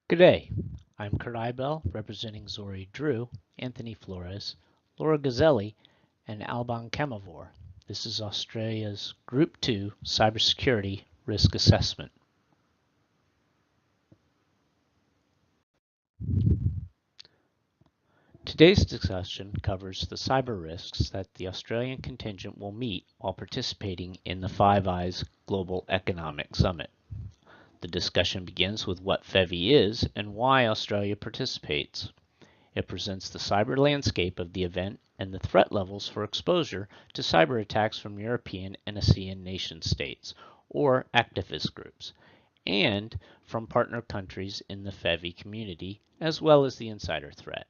Good day. I'm Kurt Eibel, representing Zori Drew, Anthony Flores, Laura Gazzelli, and Alban Kamavor. This is Australia's Group 2 Cybersecurity Risk Assessment. Today's discussion covers the cyber risks that the Australian contingent will meet while participating in the Five Eyes Global Economic Summit. The discussion begins with what FEVI is and why Australia participates. It presents the cyber landscape of the event and the threat levels for exposure to cyber attacks from European and ASEAN nation states, or activist groups, and from partner countries in the FEVI community, as well as the insider threat.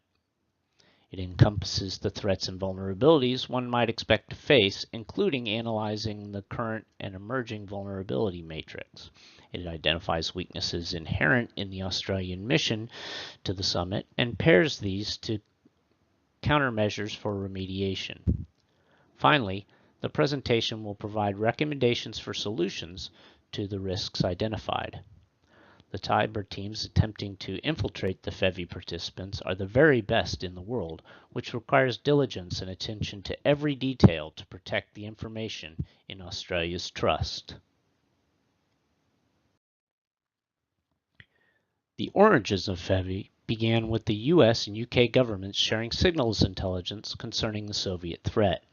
It encompasses the threats and vulnerabilities one might expect to face, including analyzing the current and emerging vulnerability matrix. It identifies weaknesses inherent in the Australian mission to the summit and pairs these to countermeasures for remediation. Finally, the presentation will provide recommendations for solutions to the risks identified. The cyber teams attempting to infiltrate the FEVI participants are the very best in the world, which requires diligence and attention to every detail to protect the information in Australia's trust. The origins of FEVI began with the US and UK governments sharing signals intelligence concerning the Soviet threat.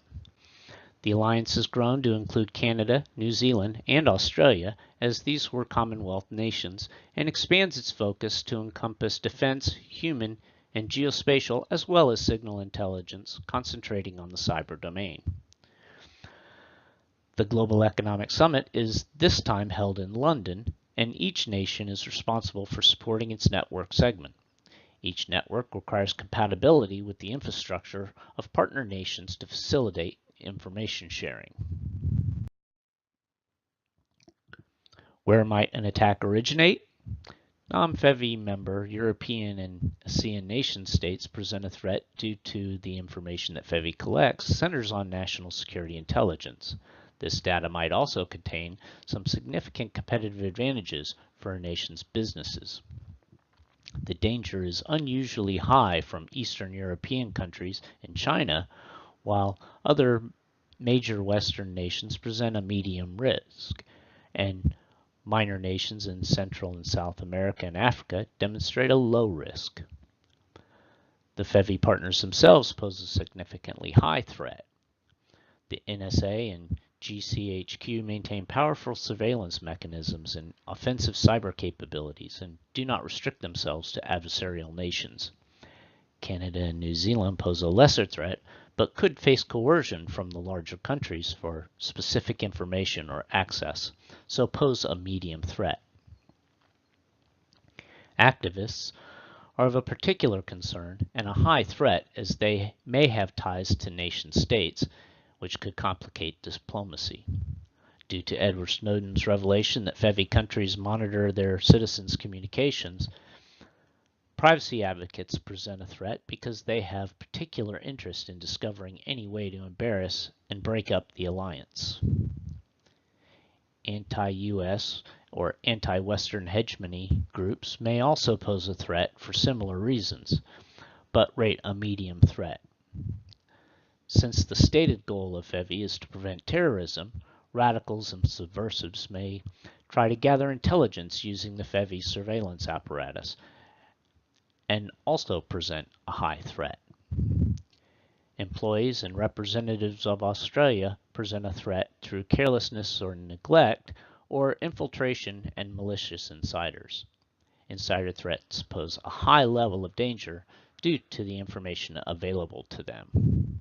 The alliance has grown to include Canada, New Zealand, and Australia, as these were Commonwealth nations, and expands its focus to encompass defense, human, and geospatial, as well as signal intelligence, concentrating on the cyber domain. The Global Economic Summit is this time held in London, and each nation is responsible for supporting its network segment. Each network requires compatibility with the infrastructure of partner nations to facilitate information sharing. Where might an attack originate? Non-FEVI member European and ASEAN nation states present a threat due to the information that FEVI collects centers on national security intelligence. This data might also contain some significant competitive advantages for a nation's businesses. The danger is unusually high from Eastern European countries and China, while other major Western nations present a medium risk, and minor nations in Central and South America and Africa demonstrate a low risk. The FEVI partners themselves pose a significantly high threat. The NSA and GCHQ maintain powerful surveillance mechanisms and offensive cyber capabilities and do not restrict themselves to adversarial nations. Canada and New Zealand pose a lesser threat, but could face coercion from the larger countries for specific information or access, so pose a medium threat. Activists are of a particular concern and a high threat, as they may have ties to nation states, which could complicate diplomacy. Due to Edward Snowden's revelation that FEVI countries monitor their citizens' communications, privacy advocates present a threat because they have particular interest in discovering any way to embarrass and break up the alliance. Anti-US or anti-Western hegemony groups may also pose a threat for similar reasons, but rate a medium threat. Since the stated goal of FEVI is to prevent terrorism, radicals and subversives may try to gather intelligence using the FEVI surveillance apparatus, and also present a high threat. Employees and representatives of Australia present a threat through carelessness or neglect, or infiltration and malicious insiders. Insider threats pose a high level of danger due to the information available to them.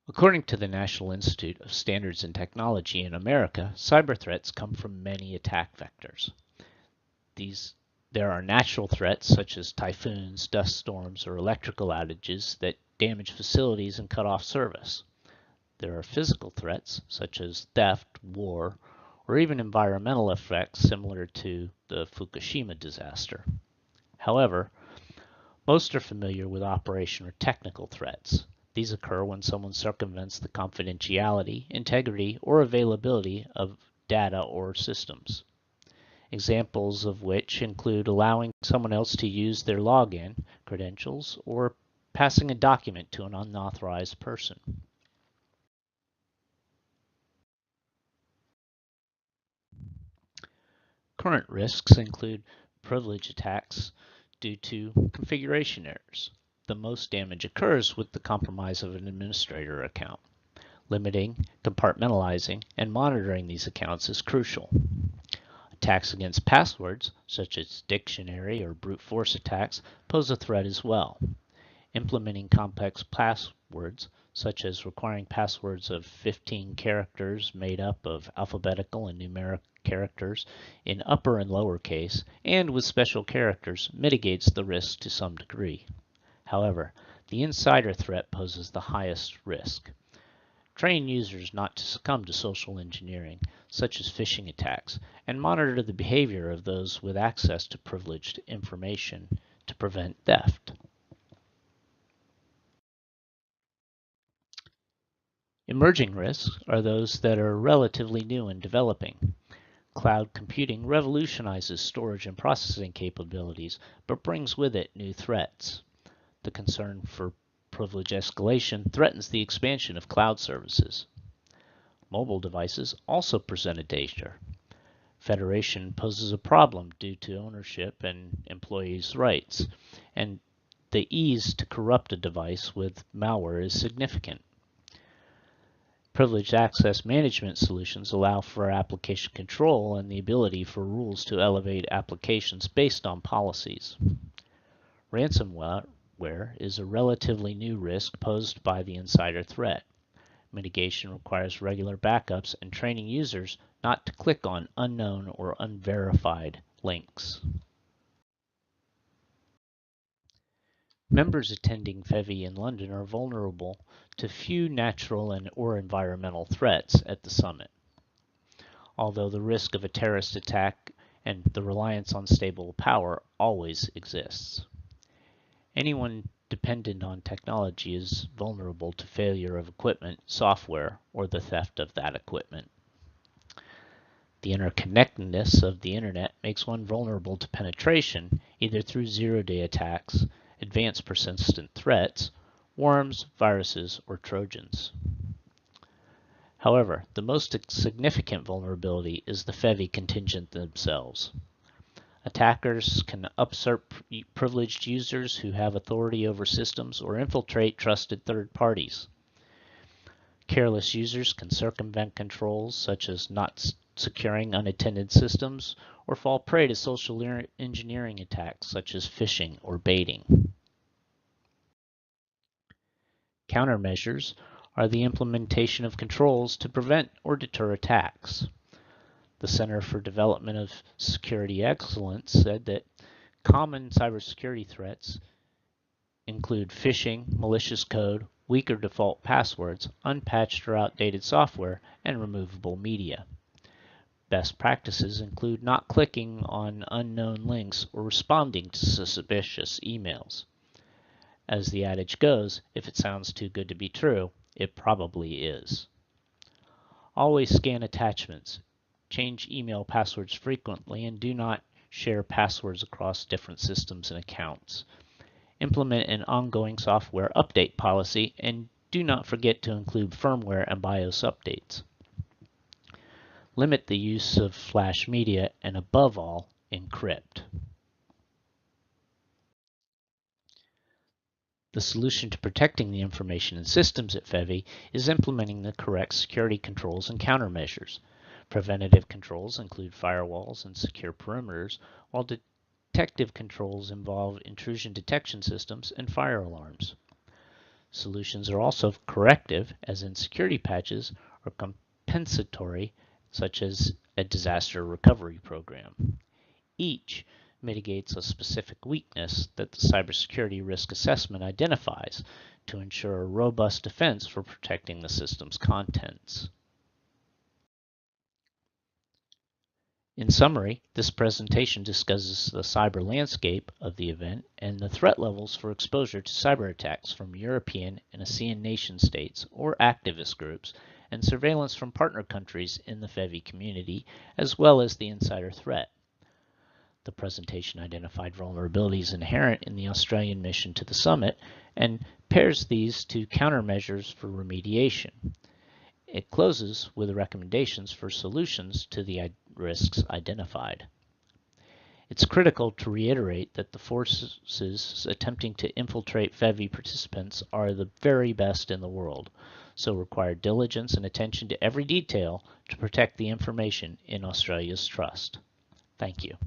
According to the National Institute of Standards and Technology in America, cyber threats come from many attack vectors. There are natural threats such as typhoons, dust storms, or electrical outages that damage facilities and cut off service. There are physical threats such as theft, war, or even environmental effects similar to the Fukushima disaster. However, most are familiar with operation or technical threats. These occur when someone circumvents the confidentiality, integrity, or availability of data or systems. examples of which include allowing someone else to use their login credentials or passing a document to an unauthorized person. Current risks include privilege attacks due to configuration errors. The most damage occurs with the compromise of an administrator account. Limiting, compartmentalizing, and monitoring these accounts is crucial. Attacks against passwords, such as dictionary or brute force attacks, pose a threat as well. Implementing complex passwords, such as requiring passwords of 15 characters made up of alphabetical and numeric characters in upper and lower case, and with special characters, mitigates the risk to some degree. However, the insider threat poses the highest risk. Train users not to succumb to social engineering, such as phishing attacks, and monitor the behavior of those with access to privileged information to prevent theft. Emerging risks are those that are relatively new and developing. Cloud computing revolutionizes storage and processing capabilities, but brings with it new threats. The concern for privilege escalation threatens the expansion of cloud services. Mobile devices also present a danger. Federation poses a problem due to ownership and employees' rights, and the ease to corrupt a device with malware is significant. Privileged access management solutions allow for application control and the ability for rules to elevate applications based on policies. Ransomware is a relatively new risk posed by the insider threat. Mitigation requires regular backups and training users not to click on unknown or unverified links. Members attending FEVI in London are vulnerable to few natural or environmental threats at the summit, although the risk of a terrorist attack and the reliance on stable power always exists. Anyone dependent on technology is vulnerable to failure of equipment, software, or the theft of that equipment. The interconnectedness of the internet makes one vulnerable to penetration, either through zero-day attacks, advanced persistent threats, worms, viruses, or Trojans. However, the most significant vulnerability is the FEVI contingent themselves. Attackers can usurp privileged users who have authority over systems or infiltrate trusted third parties. Careless users can circumvent controls such as not securing unattended systems or fall prey to social engineering attacks such as phishing or baiting. Countermeasures are the implementation of controls to prevent or deter attacks. The Center for Development of Security Excellence said that common cybersecurity threats include phishing, malicious code, weaker default passwords, unpatched or outdated software, and removable media. Best practices include not clicking on unknown links or responding to suspicious emails. As the adage goes, if it sounds too good to be true, it probably is. Always scan attachments. Change email passwords frequently and do not share passwords across different systems and accounts. Implement an ongoing software update policy and do not forget to include firmware and BIOS updates. Limit the use of flash media and above all, encrypt. The solution to protecting the information and systems at FEVI is implementing the correct security controls and countermeasures. Preventative controls include firewalls and secure perimeters, while detective controls involve intrusion detection systems and fire alarms. Solutions are also corrective, as in security patches, or compensatory, such as a disaster recovery program. Each mitigates a specific weakness that the cybersecurity risk assessment identifies to ensure a robust defense for protecting the system's contents. In summary, this presentation discusses the cyber landscape of the event and the threat levels for exposure to cyber attacks from European and ASEAN nation states or activist groups and surveillance from partner countries in the FEVI community, as well as the insider threat. The presentation identified vulnerabilities inherent in the Australian mission to the summit and pairs these to countermeasures for remediation. It closes with recommendations for solutions to the risks identified. It's critical to reiterate that the forces attempting to infiltrate FEVI participants are the very best in the world, so require diligence and attention to every detail to protect the information in Australia's trust. Thank you.